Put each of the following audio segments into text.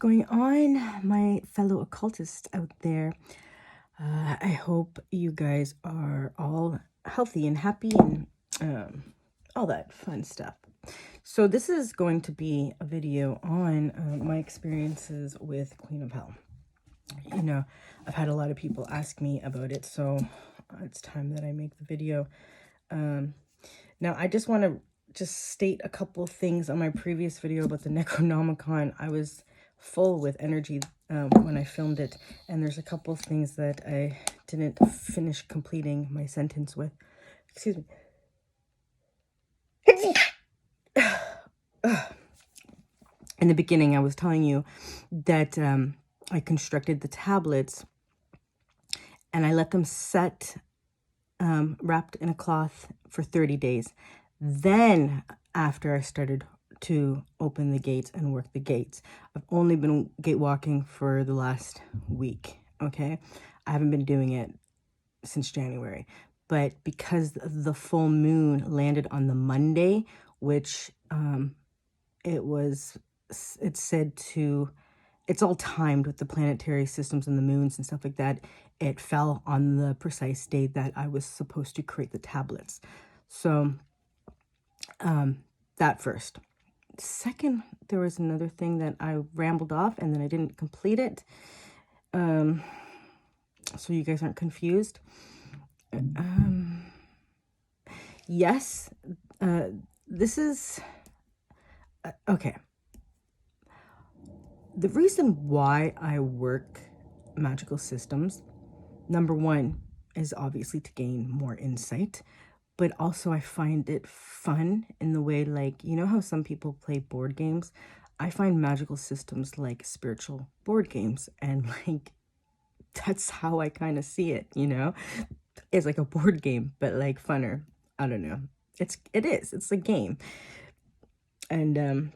going on, my fellow occultists out there? I hope you guys are all healthy and happy and all that fun stuff. So this is going to be a video on my experiences with Queen of Hell. You know, I've had a lot of people ask me about it, so it's time that I make the video. Now, I just want to state a couple things on my previous video about the Necronomicon. I was full with energy when I filmed it, and there's a couple of things that I didn't finish completing my sentence with. Excuse me. In the beginning, I was telling you that I constructed the tablets and I let them set wrapped in a cloth for 30 days. Then after I started to open the gates and work the gates, I've only been gate walking for the last week. Okay, I haven't been doing it since January, but because the full moon landed on the Monday, which it's said to, it's all timed with the planetary systems and the moons and stuff like that. It fell on the precise date that I was supposed to create the tablets. So that first. Second, there was another thing that I rambled off and then I didn't complete it. So you guys aren't confused. Yes, this is okay. The reason why I work magical systems, number one, is obviously to gain more insight, but also I find it fun in the way, like, you know how some people play board games? I find magical systems like spiritual board games, and like, that's how I kind of see it, you know? It's like a board game, but like funner. I don't know. It's a game. And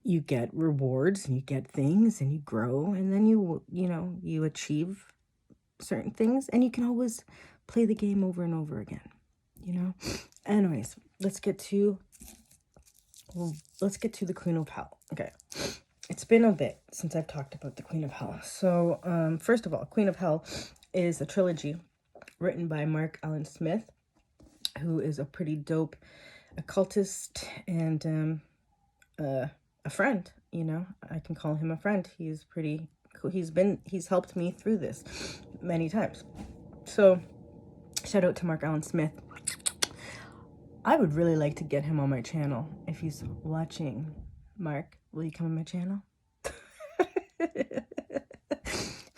you get rewards and you get things and you grow, and then you achieve certain things, and you can always play the game over and over again, you know? Anyways, let's get to the Queen of Hell. Okay. It's been a bit since I've talked about the Queen of Hell. So, first of all, Queen of Hell is a trilogy written by Mark Allen Smith, who is a pretty dope occultist and a friend, you know. I can call him a friend. He's pretty cool. He's helped me through this many times. So shout out to Mark Allen Smith. I would really like to get him on my channel. If he's watching, Mark, will you come on my channel?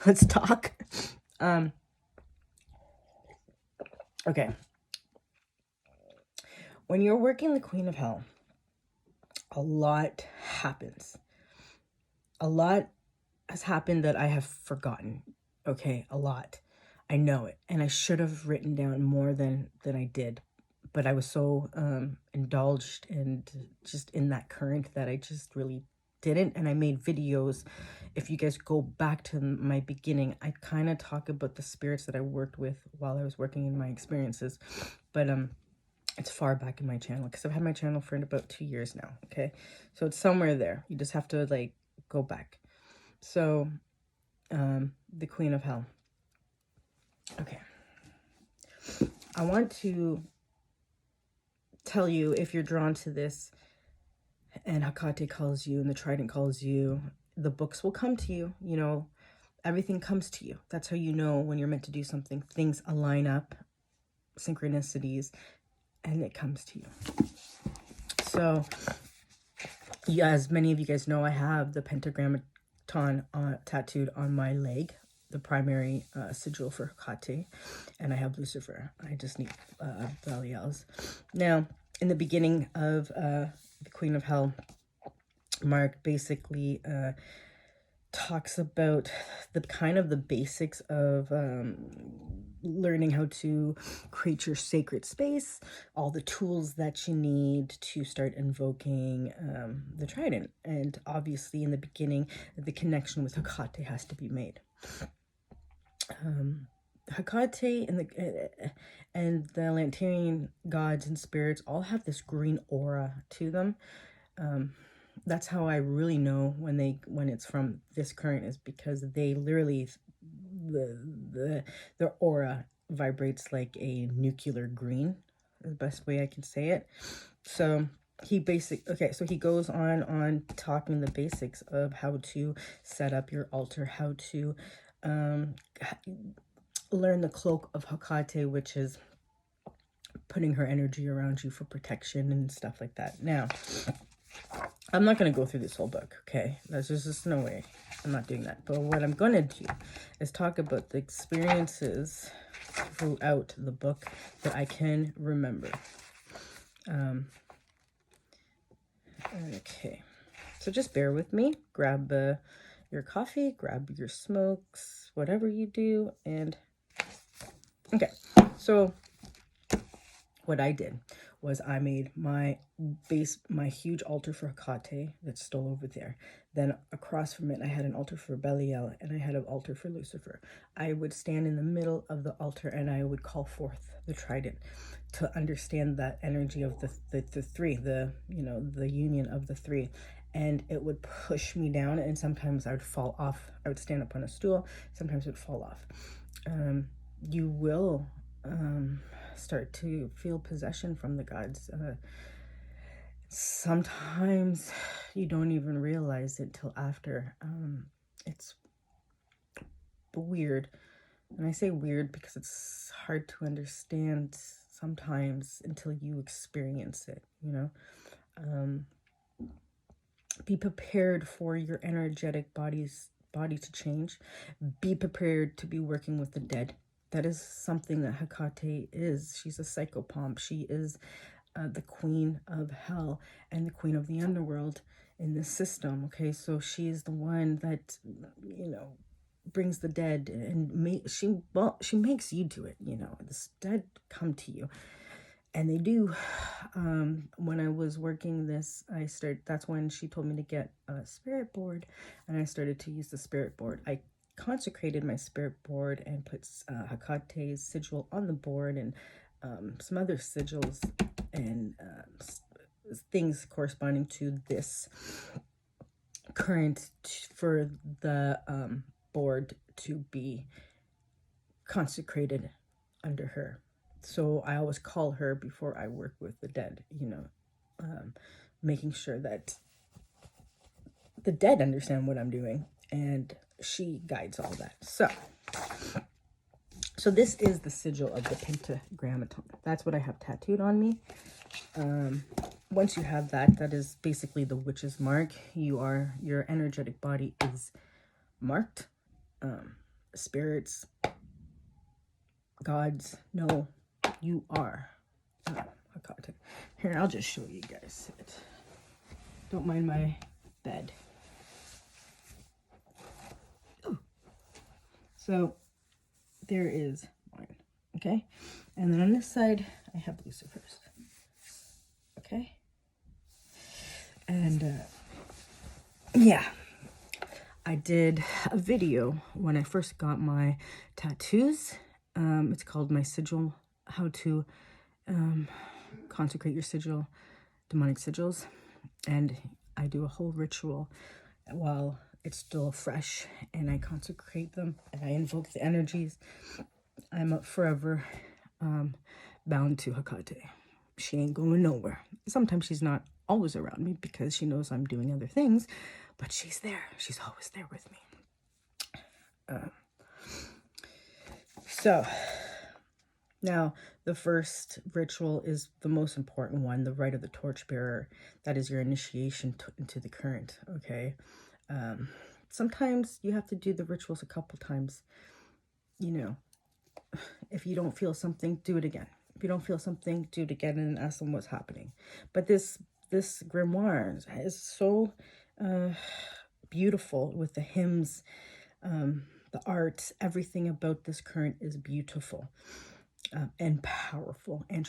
Let's talk. Okay. When you're working the Queen of Hell, a lot happens. A lot has happened that I have forgotten. Okay, a lot. I know it. And I should have written down more than I did. But I was so indulged and just in that current that I just really didn't. And I made videos. If you guys go back to my beginning, I kind of talk about the spirits that I worked with while I was working in my experiences. But it's far back in my channel because I've had my channel for about 2 years now. Okay, so it's somewhere there. You just have to like go back. So the Queen of Hell. Okay, I want to tell you, if you're drawn to this and Hecate calls you and the Trident calls you, the books will come to you. You know, everything comes to you. That's how you know when you're meant to do something. Things align up, synchronicities, and it comes to you. So, yeah, as many of you guys know, I have the pentagram tattooed on my leg, the primary sigil for Hecate, and I have Lucifer. I just need Belial's. Now, in the beginning of the Queen of Hell, Mark basically talks about the basics of learning how to create your sacred space, all the tools that you need to start invoking the Trident. And obviously in the beginning, the connection with Hecate has to be made. Hecate and the Atlantean gods and spirits all have this green aura to them. That's how I really know when it's from this current, is because they literally, their aura vibrates like a nuclear green, is the best way I can say it. So so he goes on talking the basics of how to set up your altar, how to learn the cloak of Hecate, which is putting her energy around you for protection and stuff like that. Now, I'm not going to go through this whole book, okay? There's just no way. I'm not doing that. But what I'm going to do is talk about the experiences throughout the book that I can remember. Okay. So just bear with me. Grab your coffee, grab your smokes, whatever you do. And okay. So what I did was I made my huge altar for Hecate that's still over there. Then across from it, I had an altar for Belial, and I had an altar for Lucifer. I would stand in the middle of the altar and I would call forth the trident to understand that energy of the three, the union of the three. And it would push me down, and sometimes I would fall off. I would stand up on a stool, sometimes it would fall off. You will start to feel possession from the gods. Sometimes you don't even realize it till after. It's weird. And I say weird because it's hard to understand sometimes until you experience it, Be prepared for your energetic body to change. Be prepared to be working with the dead. That is something that Hecate is. She's a psychopomp. She is the queen of hell and the queen of the underworld in this system. Okay, so she is the one that, brings the dead, and she makes you do it. This dead come to you, and they do. When I was working this, that's when she told me to get a spirit board, and I started to use the spirit board. I consecrated my spirit board and put Hecate's sigil on the board, and some other sigils and things corresponding to this current for the board to be consecrated under her. So I always call her before I work with the dead, making sure that the dead understand what I'm doing, and she guides all that. So this is the sigil of the pentagrammaton. That's what I have tattooed on me. Once you have that, that is basically the witch's mark. Your energetic body is marked. Spirits, gods know you are Hecate. Here, I'll just show you guys it. Don't mind my bed. Ooh. So there is mine, okay? And then on this side, I have Lucifer's, okay? And yeah, I did a video when I first got my tattoos. It's called My Sigil, How to Consecrate Your Sigil, Demonic Sigils. And I do a whole ritual while it's still fresh, and I consecrate them, and I invoke the energies. I'm forever bound to Hecate. She ain't going nowhere. Sometimes she's not always around me because she knows I'm doing other things, but she's there. She's always there with me. So now the first ritual is the most important one, the rite of the torchbearer. That is your initiation into the current, okay? Sometimes you have to do the rituals a couple times. If you don't feel something, do it again. If you don't feel something, do it again and ask them what's happening. But this grimoire is so beautiful with the hymns, the art, everything about this current is beautiful and powerful and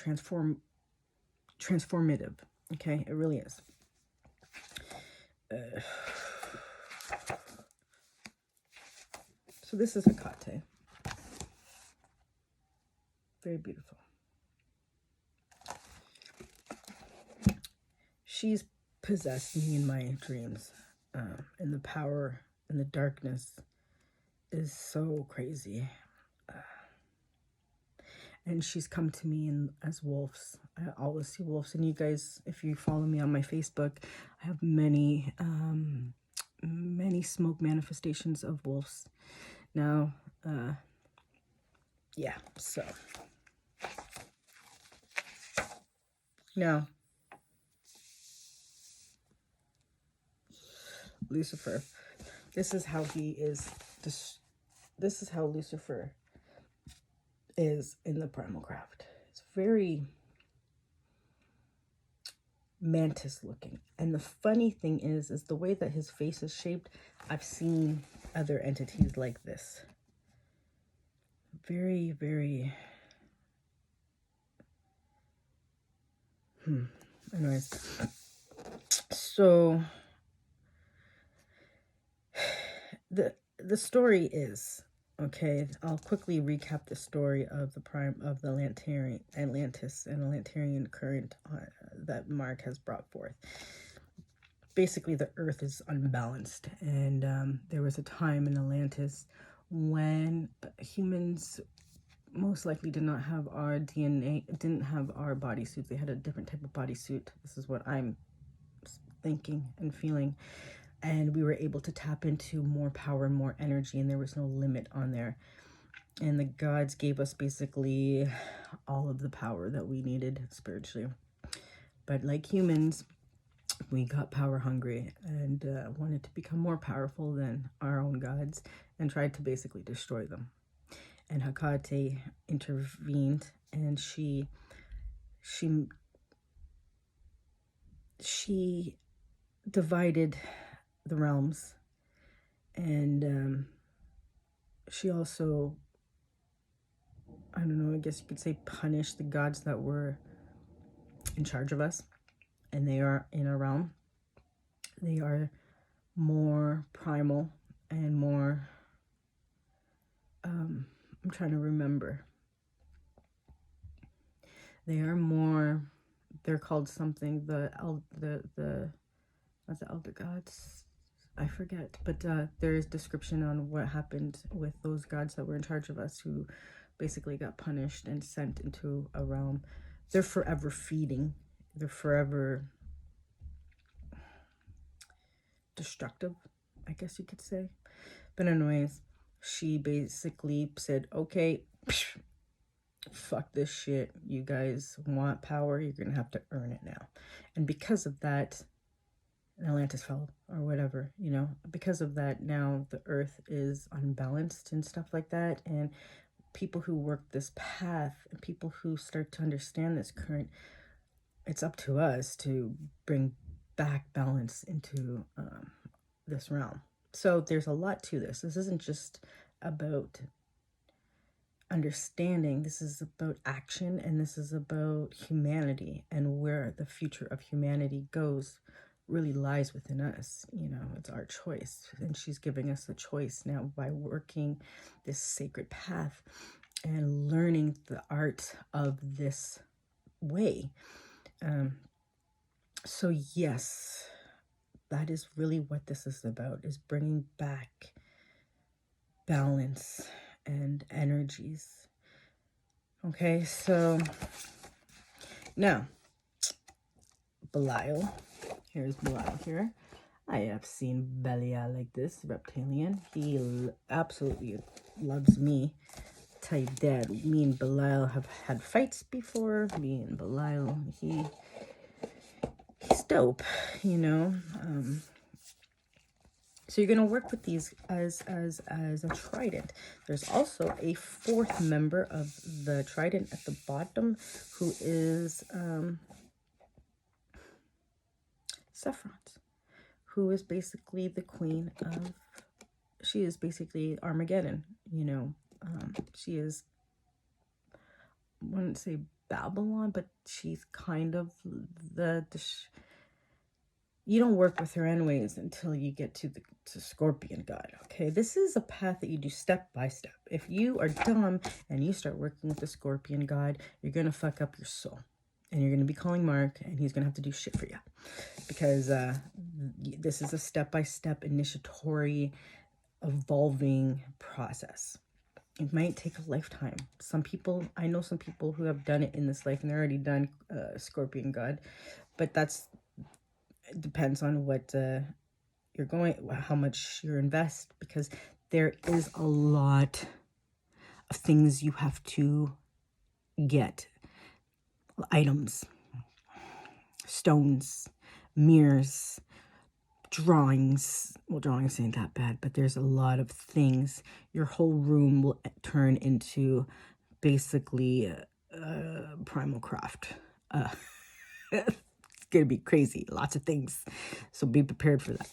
transformative. Okay, it really is. So this is Hecate. Very beautiful. She's possessed me in my dreams. And the power and the darkness is so crazy. And she's come to me as wolves. I always see wolves. And you guys, if you follow me on my Facebook, I have many smoke manifestations of wolves. Now, yeah, so. Now, Lucifer. This is how he is. This is how Lucifer is in the primal craft. It's very mantis looking. And the funny thing is the way that his face is shaped, I've seen other entities like this. Very, very... Anyways. So... The story is, okay, I'll quickly recap the story of the Atlantis and Atlantean current that Mark has brought forth. Basically, the earth is unbalanced, and there was a time in Atlantis when humans most likely did not have our DNA, didn't have our bodysuits. They had a different type of bodysuit. This is what I'm thinking and feeling. And we were able to tap into more power and more energy, and there was no limit on there. And the gods gave us basically all of the power that we needed spiritually. But like humans, we got power hungry and wanted to become more powerful than our own gods and tried to basically destroy them. And Hecate intervened, and she divided the realms, and she also, I don't know, I guess you could say, punished the gods that were in charge of us, and they are in a realm. They are more primal and more, I'm trying to remember. They are more, they're called something, what's the elder gods? I forget, but there is description on what happened with those gods that were in charge of us, who basically got punished and sent into a realm. They're forever feeding. They're forever destructive, I guess you could say. But anyways, she basically said, okay, fuck this shit. You guys want power, you're gonna have to earn it now. And because of that, Atlantis fell, or whatever, you know. Because of that, now the earth is unbalanced and stuff like that. And people who work this path and people who start to understand this current, it's up to us to bring back balance into this realm. So there's a lot to this. This isn't just about understanding. This is about action, and this is about humanity, and where the future of humanity goes really lies within us. You know, it's our choice, and she's giving us a choice now by working this sacred path and learning the art of this way. So yes, that is really what this is about, is bringing back balance and energies. Okay, so now Belial. Here's Belial here. I have seen Belial like this, reptilian. He absolutely loves me. Tell you that, me and Belial have had fights before. Me and Belial, he's dope, you know. So you're gonna work with these as a trident. There's also a fourth member of the trident at the bottom, who is Sephiroth, who is basically the queen of, she is basically Armageddon, you know. She is, I wouldn't say Babylon, but she's kind of you don't work with her anyways until you get to Scorpion God, okay? This is a path that you do step by step. If you are dumb and you start working with the Scorpion God, you're going to fuck up your soul. and you're going to be calling Mark, and he's going to have to do shit for you, because this is a step-by-step initiatory evolving process. It might take a lifetime. Some people, I know some people who have done it in this life, and they're already done Scorpion God, but it depends on what you're going, how much you invest, because there is a lot of things you have to get. Items, stones, mirrors, drawings. Well, drawings ain't that bad, but there's a lot of things. Your whole room will turn into basically primal craft. It's gonna be crazy. Lots of things. So be prepared for that.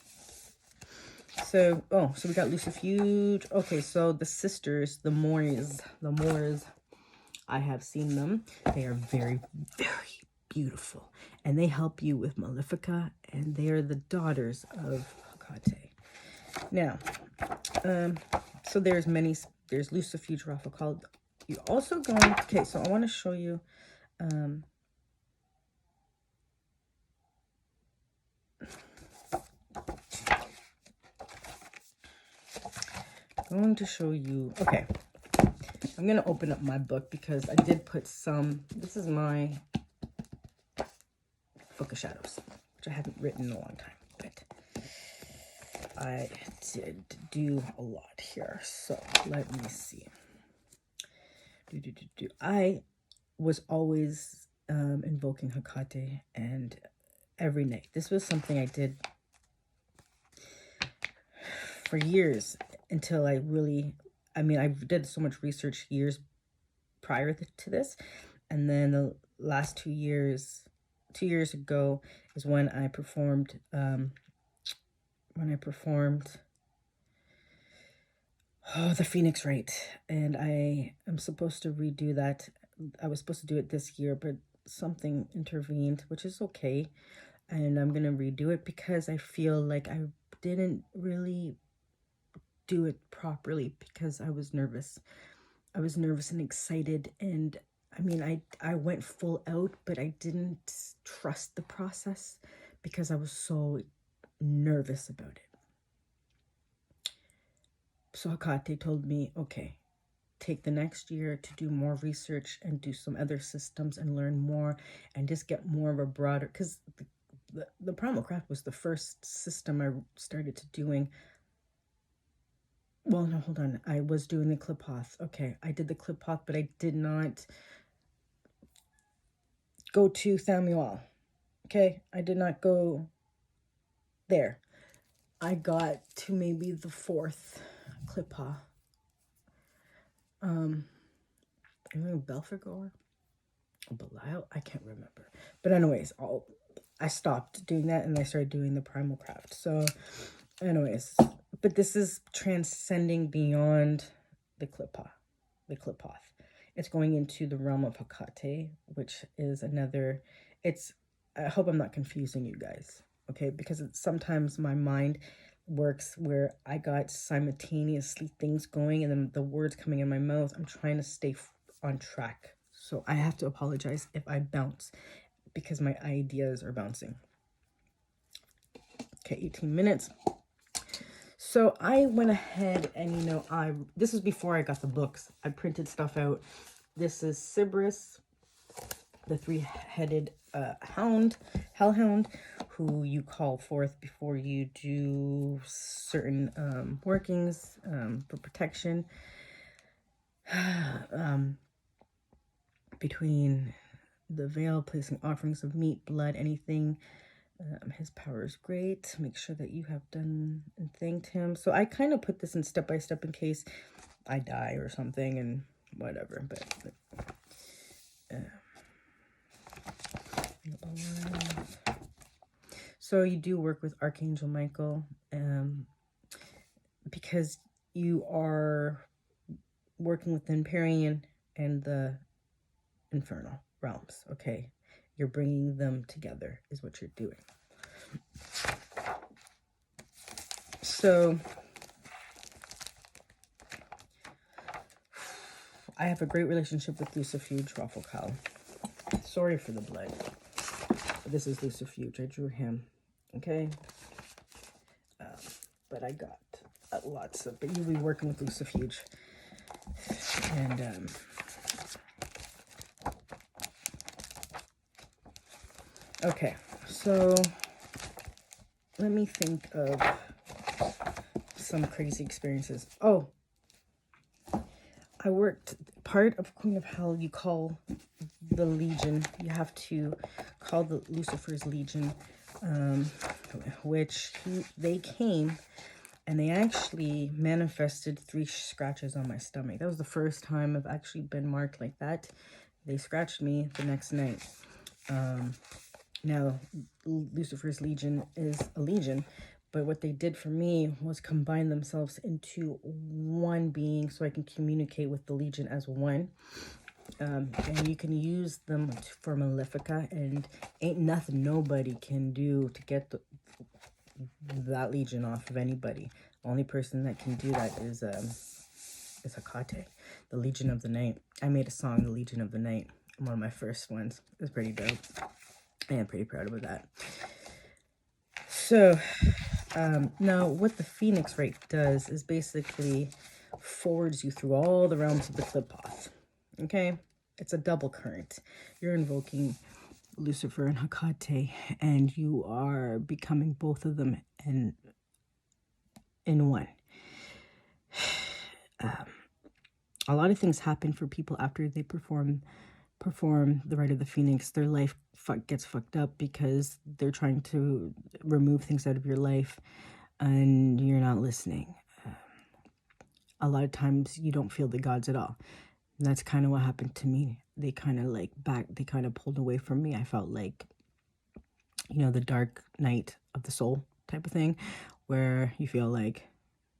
So, so we got Lucifuge. Okay, so the sisters, the Moors, I have seen them. They are very, very beautiful. And they help you with Malefica, and they are the daughters of Hecate. Now, so there's Lucifuge, Raphael. You also going, okay, so I want to show you, okay, I'm going to open up my book, because I did put this is my Book of Shadows, which I haven't written in a long time, but I did do a lot here. So let me see. I was always invoking Hecate, and every night. This was something I did for years, until I did so much research years prior to this, and then the last 2 years ago is when I performed the Phoenix Rite, and I am supposed to redo that. I was supposed to do it this year, but something intervened, which is okay, and I'm gonna redo it, because I feel like I didn't really do it properly, because I was nervous and excited, and I went full out, but I didn't trust the process, because I was so nervous about it. So Hecate told me, okay, take the next year to do more research and do some other systems and learn more, and just get more of a broader, because the primal craft was the first system I started to doing. Well, no, hold on. I was doing the Qliphoth. Okay, I did the Qliphoth, but I did not go to Samuel. Okay, I did not go there. I got to maybe the 4th Qliphoth. Belphegor or Belial? I can't remember. But anyways, I stopped doing that, and I started doing the primal craft. So anyways, but this is transcending beyond the Qliphoth. It's going into the realm of Hecate, which is another, I hope I'm not confusing you guys, okay? Because sometimes my mind works where I got simultaneously things going, and then the words coming in my mouth. I'm trying to stay on track. So I have to apologize if I bounce, because my ideas are bouncing. Okay, 18 minutes. So I went ahead and, this is before I got the books. I printed stuff out. This is Cerberus, the 3-headed hellhound, who you call forth before you do certain workings for protection. Between the veil, placing offerings of meat, blood, anything. His power is great. Make sure that you have done and thanked him. So I kind of put this in step by step in case I die or something and whatever. But so you do work with Archangel Michael, because you are working with the Empyrean and the Infernal realms. Okay, you're bringing them together is what you're doing. So I have a great relationship with Lucifuge, Raphael. Sorry for the blood. This is Lucifer. I drew him. Okay. But I got lots of, but you'll be working with Lucifer. And, okay. So, let me think of some crazy experiences. Oh, I worked, part of Queen of Hell, you call the Legion. You have to call the Lucifer's Legion, which they came and they actually manifested 3 scratches on my stomach. That was the first time I've actually been marked like that. They scratched me the next night. Now, Lucifer's Legion is a legion, but what they did for me was combine themselves into one being so I can communicate with the legion as one. And you can use them for Malefica, and ain't nothing nobody can do to get that legion off of anybody. The only person that can do that is Hecate, the Legion of the Night. I made a song, The Legion of the Night, one of my first ones. It was pretty dope. I am pretty proud of that. So, now what the Phoenix Rite does is basically forwards you through all the realms of the Clipoth. Okay? It's a double current. You're invoking Lucifer and Hecate, and you are becoming both of them in one. A lot of things happen for people after they perform the Rite of the Phoenix. Their life gets fucked up because they're trying to remove things out of your life and you're not listening. A lot of times you don't feel the gods at all. And that's kind of what happened to me. They kind of pulled away from me. I felt like, the dark night of the soul type of thing, where you feel like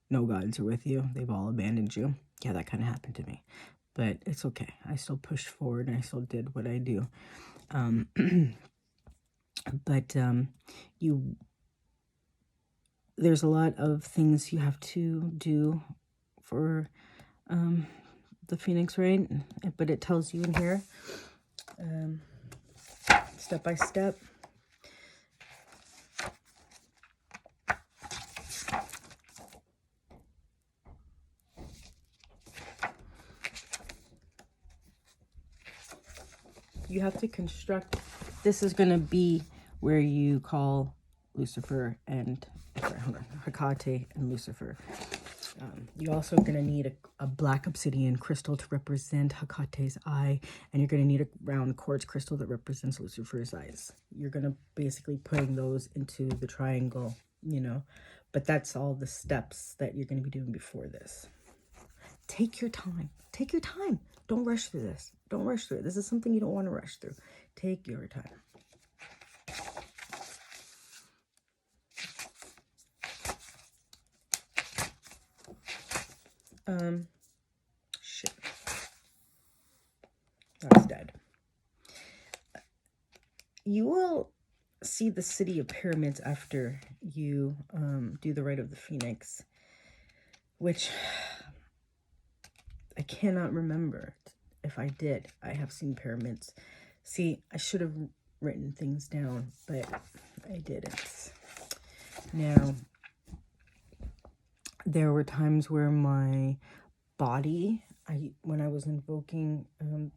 no gods are with you. They've all abandoned you. Yeah, that kind of happened to me. But it's okay. I still pushed forward and I still did what I do. But there's a lot of things you have to do for the Phoenix Rite, but it tells you in here, step by step. You have to construct, this is going to be where you call Lucifer and, Hecate and Lucifer. You're also going to need a black obsidian crystal to represent Hecate's eye, and you're going to need a round quartz crystal that represents Lucifer's eyes. You're going to basically putting those into the triangle, but that's all the steps that you're going to be doing before this. Take your time. Take your time. Don't rush through this. Don't rush through it. This is something you don't want to rush through. Take your time. Shit. That's dead. You will see the city of pyramids after you do the Rite of the Phoenix, which I cannot remember if I did. I have seen pyramids. See, I should have written things down, but I didn't. Now, there were times where my body, when I was invoking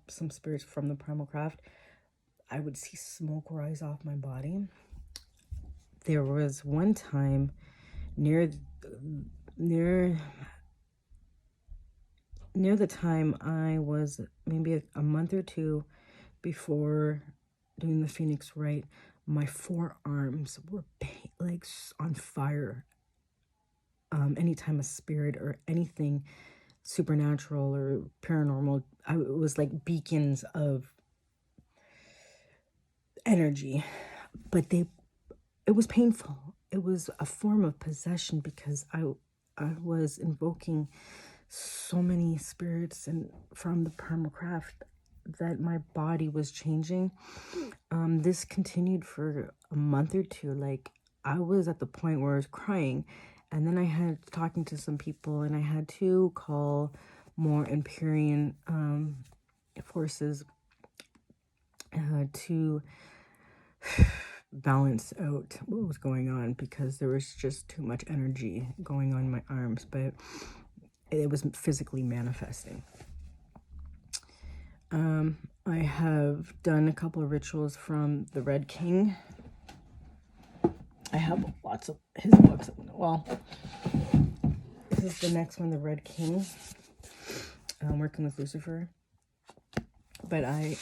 some spirits from the primal craft, I would see smoke rise off my body. There was one time near the time I was maybe a month or two before doing the Phoenix Rite, my forearms were like on fire. Anytime a spirit or anything supernatural or paranormal, it was like beacons of energy, but it was painful. It was a form of possession because I was invoking so many spirits and from the permacraft that my body was changing. This continued for a month or two. Like, I was at the point where I was crying, and then I had talking to some people, and I had to call more Empyrean forces to balance out what was going on, because there was just too much energy going on in my arms, but it was physically manifesting. I have done a couple of rituals from the Red King. I have lots of his books. Well, this is the next one, the Red King. I'm working with Lucifer, but I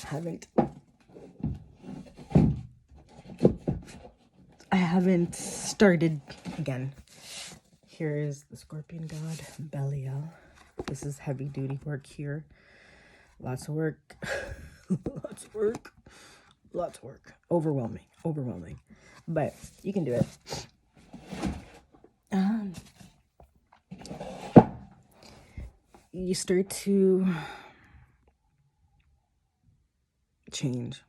haven't started again. Here is the Scorpion God, Belial. This is heavy duty work here. Lots of work. Lots of work. Lots of work. Overwhelming. Overwhelming. But you can do it. You start to change.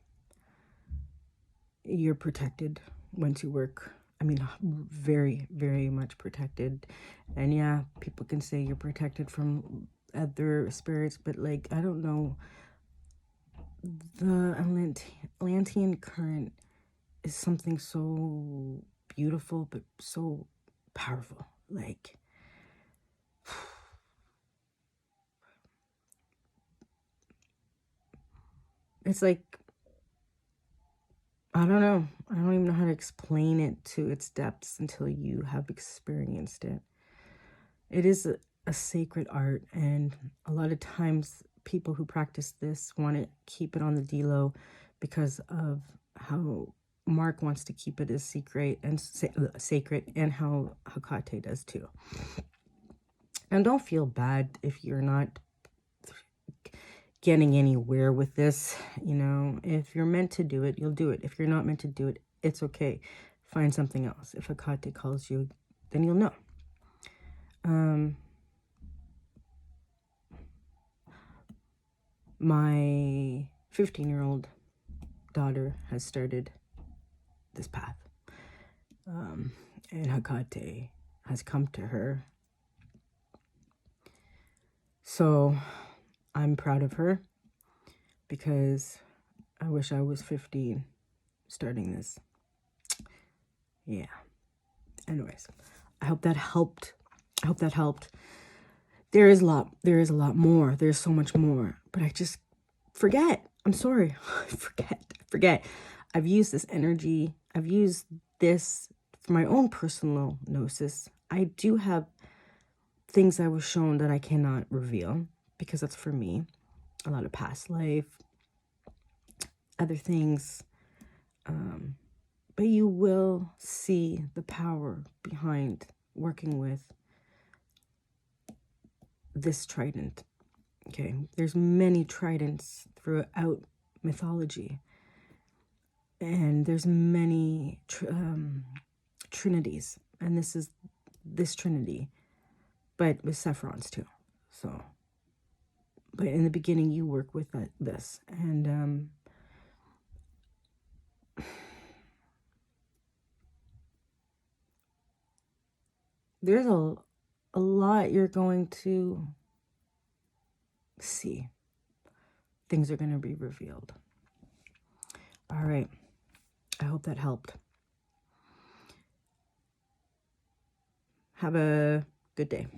You're protected once you work. I mean, very, very much protected. And yeah, people can say you're protected from other spirits, but like, I don't know. The Atlantean current is something so beautiful, but so powerful. Like, it's like, I don't know. I don't even know how to explain it to its depths until you have experienced it. It is a sacred art, and a lot of times people who practice this want to keep it on the D-low because of how Mark wants to keep it as secret and sacred, and how Hecate does too. And don't feel bad if you're not getting anywhere with this. You know, if you're meant to do it, you'll do it. If you're not meant to do it, it's okay. Find something else. If Hecate calls you, then you'll know. My 15-year-old daughter has started this path. And Hecate has come to her. So I'm proud of her, because I wish I was 15 starting this. Yeah. Anyways, I hope that helped. There is a lot more. There's so much more, but I just forget. I'm sorry. I forget. I've used this energy. I've used this for my own personal gnosis. I do have things I was shown that I cannot reveal, because that's for me. A lot of past life, other things. But you will see the power behind working with this trident. Okay, there's many tridents throughout mythology, and there's many trinities, and this is this trinity, but with Sephrons too. So, but in the beginning, you work with this, and there's a lot you're going to see. Things are going to be revealed. All right. I hope that helped. Have a good day.